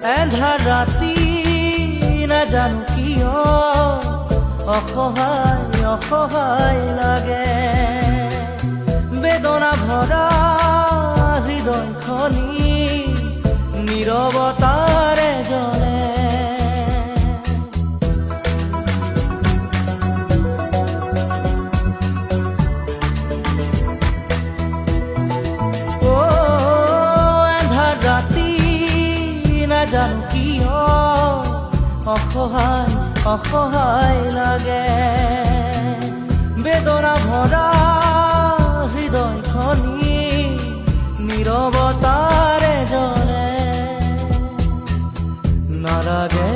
এন্ধাৰ ৰাতি নাজানো কিয় অসহায় অসহায় লাগে বেদনা ভৰা হৃদয়খনি নীৰৱতাৰে জ্বলে এন্ধাৰ ৰাতি নাজানো কিয় অসহায় অসহায় লাগে বেদনা ভৰা হৃদয়খনি নীৰৱতাৰে জ্বলে নালাগে